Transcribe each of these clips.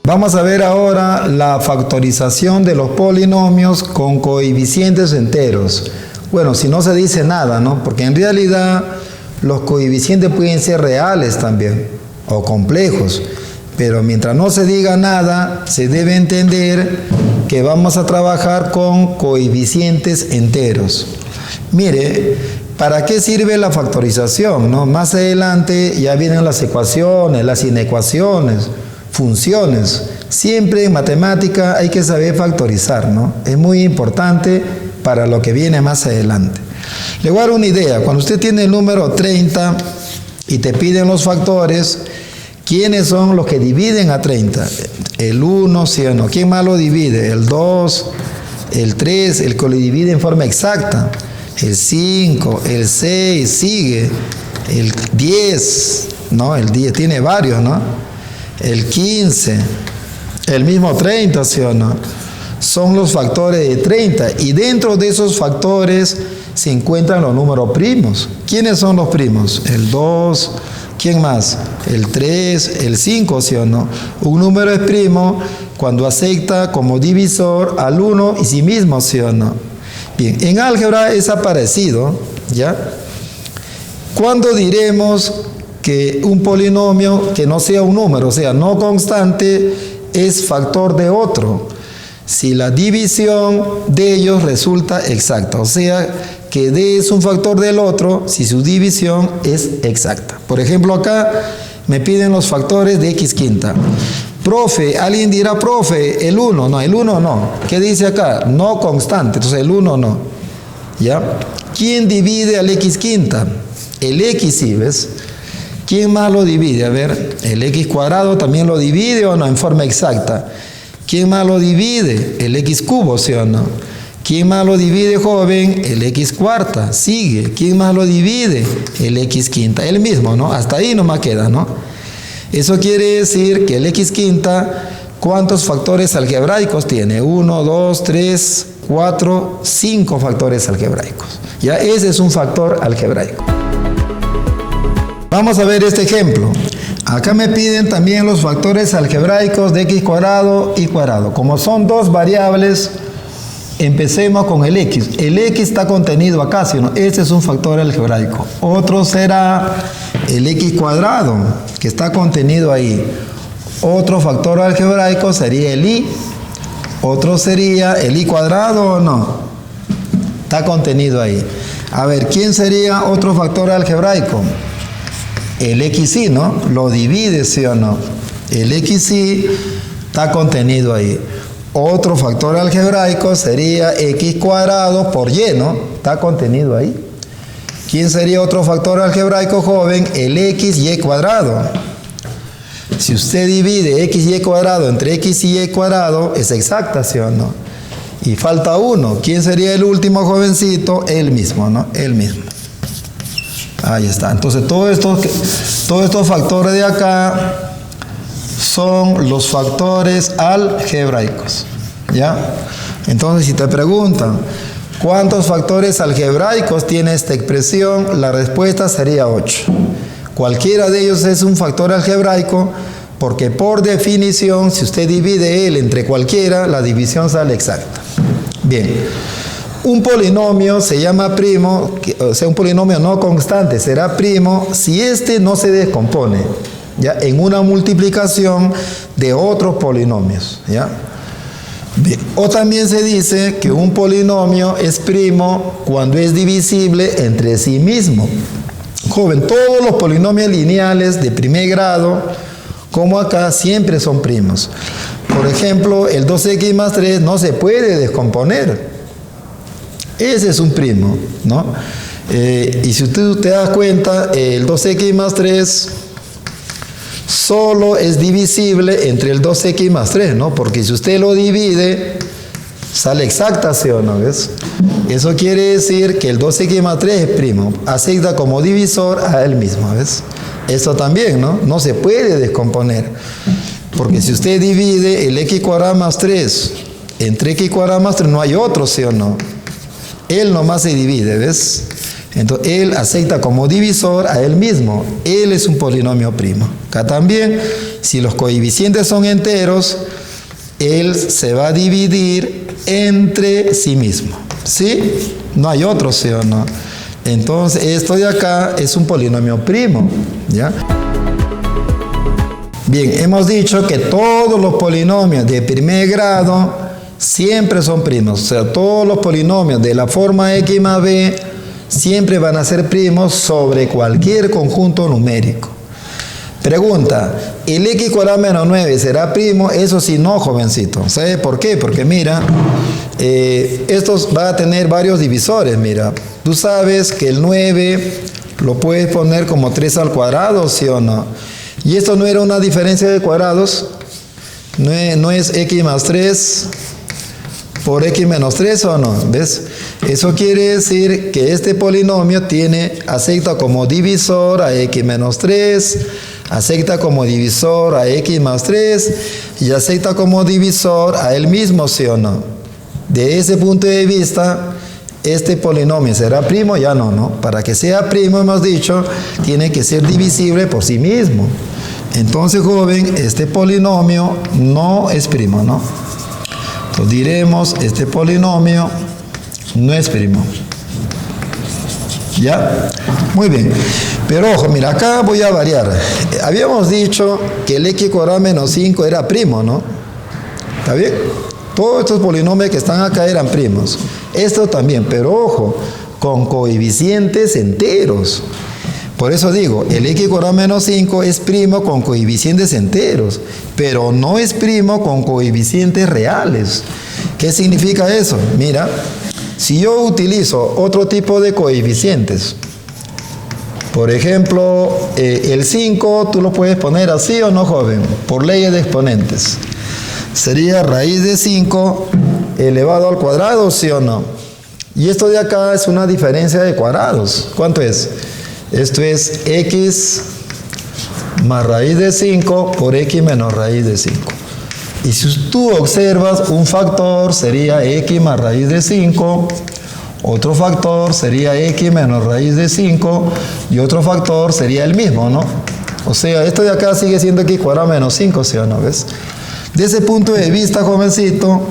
Vamos a ver ahora la factorización de los polinomios con coeficientes enteros. Bueno, si no se dice nada, ¿no? Porque en realidad los coeficientes pueden ser reales también, o complejos. Pero mientras no se diga nada, se debe entender que vamos a trabajar con coeficientes enteros. Mire, ¿para qué sirve la factorización, no? Más adelante ya vienen las ecuaciones, las inecuaciones, funciones. Siempre en matemática hay que saber factorizar, ¿no? Es muy importante para lo que viene más adelante. Le voy a dar una idea. Cuando usted tiene el número 30 y te piden los factores, ¿quiénes son los que dividen a 30? El 1, ¿sí o no? ¿Quién más lo divide? El 2, el 3, el que lo divide en forma exacta. El 5, el 6, sigue. El 10, ¿no? El 10 tiene varios, ¿no? El 15, el mismo 30, ¿sí o no? Son los factores de 30. Y dentro de esos factores se encuentran los números primos. ¿Quiénes son los primos? El 2, ¿quién más? El 3, el 5, ¿sí o no? Un número es primo cuando acepta como divisor al 1 y sí mismo, ¿sí o no? Bien, en álgebra es parecido, ¿ya? ¿Cuándo diremos que un polinomio que no sea un número, o sea, no constante, es factor de otro? Si la división de ellos resulta exacta, o sea, que D es un factor del otro si su división es exacta. Por ejemplo, acá me piden los factores de x quinta. Profe, alguien dirá, profe, el 1, no, el 1 no. ¿Qué dice acá? No constante, entonces el 1 no. ¿Ya? ¿Quién divide al x quinta? El x, ¿sí ves? ¿Quién más lo divide? A ver, el x cuadrado también lo divide o no en forma exacta. ¿Quién más lo divide? El x cubo, ¿sí o no? ¿Quién más lo divide, joven? El x cuarta. Sigue. ¿Quién más lo divide? El x quinta. El mismo, ¿no? Hasta ahí nomás queda, ¿no? Eso quiere decir que el x quinta, ¿cuántos factores algebraicos tiene? 1, 2, 3, 4, 5 factores algebraicos. Ya, ese es un factor algebraico. Vamos a ver este ejemplo. Acá me piden también los factores algebraicos de x cuadrado y cuadrado. Como son dos variables, empecemos con el x. El x está contenido acá, ¿sí o no? Este es un factor algebraico. Otro será el x cuadrado, que está contenido ahí. Otro factor algebraico sería el y. Otro sería el y cuadrado o no. Está contenido ahí. A ver, ¿quién sería otro factor algebraico? El XY, ¿no? Lo divide, ¿sí o no? El XY está contenido ahí. Otro factor algebraico sería x cuadrado por y, ¿no? Está contenido ahí. ¿Quién sería otro factor algebraico, joven? El XY cuadrado. Si usted divide XY cuadrado entre x y y cuadrado, es exacta, ¿sí o no? Y falta uno. ¿Quién sería el último, jovencito? Él mismo, ¿no? Él mismo. Ahí está. Entonces, todos estos factores de acá son los factores algebraicos. ¿Ya? Entonces, si te preguntan, ¿cuántos factores algebraicos tiene esta expresión? La respuesta sería 8. Cualquiera de ellos es un factor algebraico porque por definición, si usted divide él entre cualquiera, la división sale exacta. Bien. Un polinomio se llama primo, o sea, un polinomio no constante será primo si este no se descompone, ¿ya? En una multiplicación de otros polinomios, ¿ya? Bien. O también se dice que un polinomio es primo cuando es divisible entre sí mismo. Joven, todos los polinomios lineales de primer grado, como acá, siempre son primos. Por ejemplo, el 2x más 3 no se puede descomponer. Ese es un primo, ¿no? Y si usted te da cuenta, el 2x más 3 solo es divisible entre el 2x más 3, ¿no? Porque si usted lo divide, sale exacta, ¿sí o no? ¿Ves? Eso quiere decir que el 2x más 3 es primo. Acepta como divisor a él mismo, ¿ves? Eso también, ¿no? No se puede descomponer. Porque si usted divide el x cuadrado más 3 entre x cuadrado más 3, no hay otro, ¿sí o no? Él nomás se divide, ¿ves? Entonces, él acepta como divisor a él mismo. Él es un polinomio primo. Acá también, si los coeficientes son enteros, él se va a dividir entre sí mismo. ¿Sí? No hay otro, ¿sí o no? Entonces, esto de acá es un polinomio primo. ¿Ya? Bien, hemos dicho que todos los polinomios de primer grado siempre son primos. O sea, todos los polinomios de la forma x más b siempre van a ser primos sobre cualquier conjunto numérico. Pregunta, ¿el x cuadrado menos 9 será primo? Eso sí, no, jovencito. ¿Sabe por qué? Porque mira, estos van a tener varios divisores. Mira, tú sabes que el 9 lo puedes poner como 3 al cuadrado, ¿sí o no? Y esto no era una diferencia de cuadrados. No es x más 3 por x menos 3, ¿o no? ¿Ves? Eso quiere decir que este polinomio acepta como divisor a x menos 3, acepta como divisor a x más 3 y acepta como divisor a él mismo, ¿sí o no? De ese punto de vista, este polinomio será primo, ya no, ¿no? Para que sea primo, hemos dicho, tiene que ser divisible por sí mismo. Entonces, joven, este polinomio no es primo, ¿no? Entonces diremos, este polinomio no es primo. ¿Ya? Muy bien. Pero ojo, mira, acá voy a variar. Habíamos dicho que el x cuadrado menos 5 era primo, ¿no? ¿Está bien? Todos estos polinomios que están acá eran primos. Esto también, pero ojo, con coeficientes enteros. Por eso digo, el x cuadrado menos 5 es primo con coeficientes enteros, pero no es primo con coeficientes reales. ¿Qué significa eso? Mira, si yo utilizo otro tipo de coeficientes, por ejemplo, el 5 tú lo puedes poner así o no, joven, por leyes de exponentes. Sería raíz de 5 elevado al cuadrado, ¿sí o no? Y esto de acá es una diferencia de cuadrados. ¿Cuánto es? Esto es x más raíz de 5 por x menos raíz de 5. Y si tú observas, un factor sería x más raíz de 5, otro factor sería x menos raíz de 5 y otro factor sería el mismo, ¿no? O sea, esto de acá sigue siendo x cuadrado menos 5, ¿sí o no? ¿Ves? De ese punto de vista, jovencito,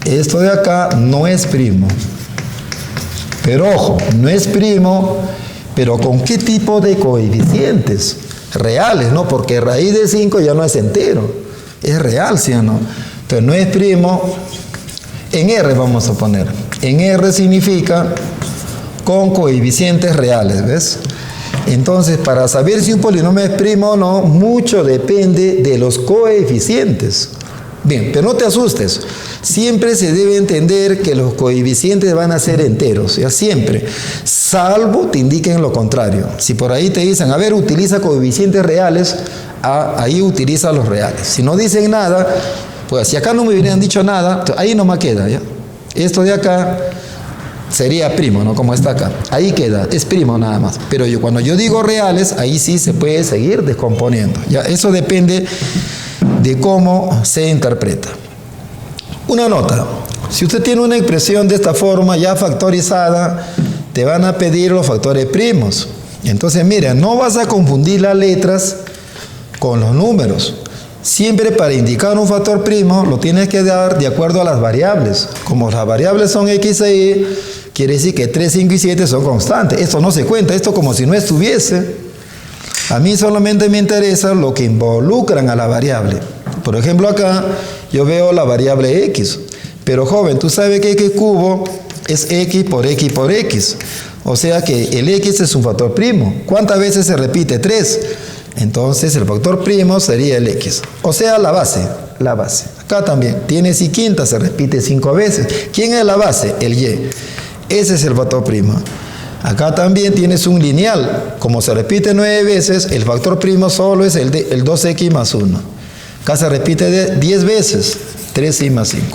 esto de acá no es primo. Pero ojo, no es primo, pero ¿con qué tipo de coeficientes? Reales, ¿no? Porque raíz de 5 ya no es entero, es real, ¿sí o no? Entonces no es primo, en R vamos a poner. En R significa con coeficientes reales, ¿ves? Entonces, para saber si un polinomio es primo o no, mucho depende de los coeficientes. Bien, pero no te asustes. Siempre se debe entender que los coeficientes van a ser enteros, ya siempre, salvo te indiquen lo contrario. Si por ahí te dicen, a ver, utiliza coeficientes reales, ahí utiliza los reales. Si no dicen nada, pues si acá no me hubieran dicho nada, ahí nomás queda, ¿ya? Esto de acá sería primo, ¿no? Como está acá. Ahí queda, es primo nada más. Pero cuando yo digo reales, ahí sí se puede seguir descomponiendo, ¿ya? Eso depende de cómo se interpreta. Una nota, si usted tiene una expresión de esta forma ya factorizada, te van a pedir los factores primos. Entonces mira, no vas a confundir las letras con los números. Siempre para indicar un factor primo lo tienes que dar de acuerdo a las variables. Como las variables son x e y, quiere decir que 3, 5 y 7 son constantes. Esto no se cuenta, esto como si no estuviese. A mí solamente me interesa lo que involucran a la variable. Por ejemplo, acá yo veo la variable x. Pero joven, tú sabes que x cubo es x por x por x. O sea que el x es un factor primo. ¿Cuántas veces se repite? 3. Entonces el factor primo sería el x. O sea, la base. Acá también. Tienes y quinta, se repite 5 veces. ¿Quién es la base? El y. Ese es el factor primo. Acá también tienes un lineal. Como se repite 9 veces, el factor primo solo es el 2x más 1. Acá se repite 10 veces, 3y más 5.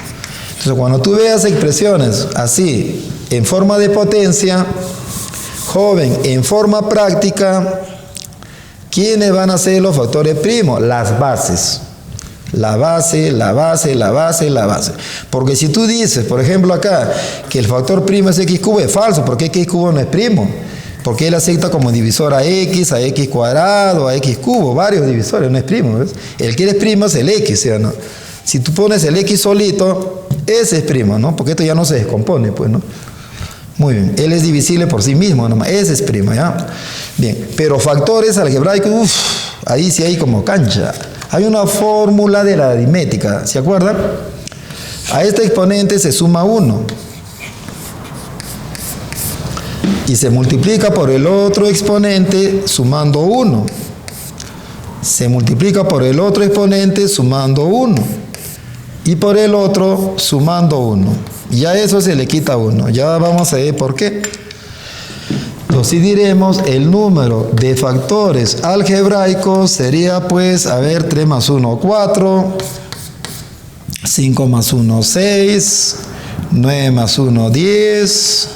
Entonces, cuando tú veas expresiones así, en forma de potencia, joven, en forma práctica, ¿quiénes van a ser los factores primos? Las bases. La base. Porque si tú dices, por ejemplo acá, que el factor primo es x cubo, es falso, porque x cubo no es primo. porque él acepta como divisor a x cuadrado, a x cubo, varios divisores, no es primo, ¿ves? El que es primo es el x, ¿sí o no? Si tú pones el x solito, ese es primo, ¿no? Porque esto ya no se descompone, pues, ¿no? Muy bien, él es divisible por sí mismo, nomás, ese es primo, ¿ya? Bien, pero factores algebraicos, ahí sí hay como cancha. Hay una fórmula de la aritmética, ¿se acuerdan? A este exponente se suma 1 y se multiplica por el otro exponente sumando 1. Se multiplica por el otro exponente sumando 1 y por el otro sumando 1. Y a eso se le quita 1. Ya vamos a ver por qué. Entonces diremos el número de factores algebraicos sería pues, a ver, 3 más 1, 4, 5 más 1, 6, 9 más 1, 10,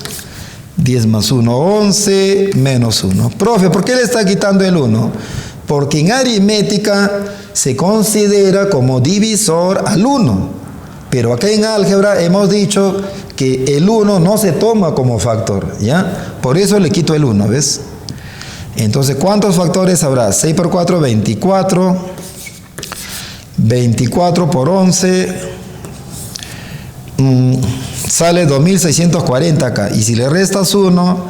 10 más 1, 11, menos 1. Profe, ¿por qué le está quitando el 1? Porque en aritmética se considera como divisor al 1. Pero acá en álgebra hemos dicho que el 1 no se toma como factor, ¿ya? Por eso le quito el 1, ¿ves? Entonces, ¿cuántos factores habrá? 6 por 4, 24. 24 por 11. Sale 2640 acá. Y si le restas 1,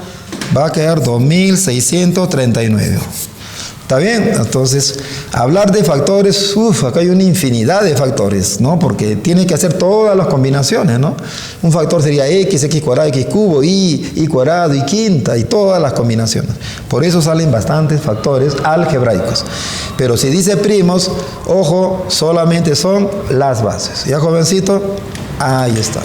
va a quedar 2639. ¿Está bien? Entonces, hablar de factores, acá hay una infinidad de factores, ¿no? Porque tiene que hacer todas las combinaciones, ¿no? Un factor sería x cuadrado, x cubo, y cuadrado, y quinta, y todas las combinaciones. Por eso salen bastantes factores algebraicos. Pero si dice primos, ojo, solamente son las bases. ¿Ya, jovencito? Ahí está.